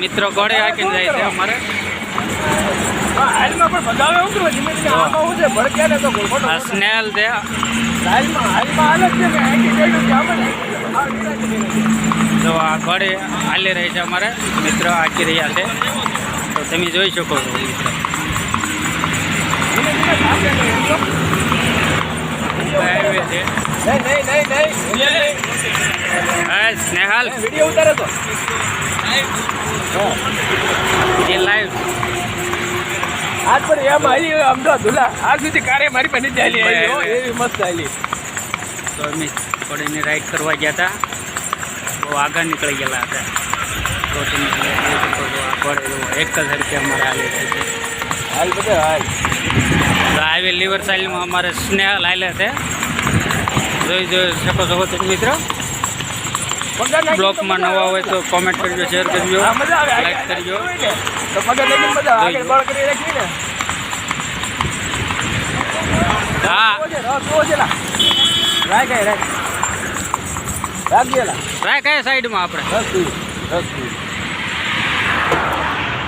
મિત્રો ઘોડે હાકીને જાય છે અમારે. આ સ્નેલ છે. તો આ ઘોડે હાલી રહી છે અમારે મિત્રો હાકી રહ્યા છે. તો તમે જોઈ શકો છો મિત્રો. હાઈવે છે. સ્નેહાલ વિડીયો ઉતારે તો એ લાઈવ આજ પણ એમ આવી અમદાવાદ ધુલા આજ સુધી કાર્ય મારી પાસે ચાલી આવી એવી મસ્ત ચાલી. તો અમે ઘોડીની રાઈડ કરવા ગયા હતા. બહુ આગળ નીકળી ગયેલા હતા. તો તમે ઘોડે એક જ હરકે અમારે હાલે છે. હાલ બધા હાલ હાઈવે લીવર સાઈડમાં અમારે સ્નેહલ હાલે છે. જોઈ શકો છો તમે મિત્રો. બ્લોગમાં નવા હોય તો કોમેન્ટ કરજો, શેર કરજો, લાઈક કરજો. તો પગાર લઈને બધા આગળ બળ કરી રાખી ને. હા રાખ ગયેલા રાય કયા સાઈડમાં આપણે રસ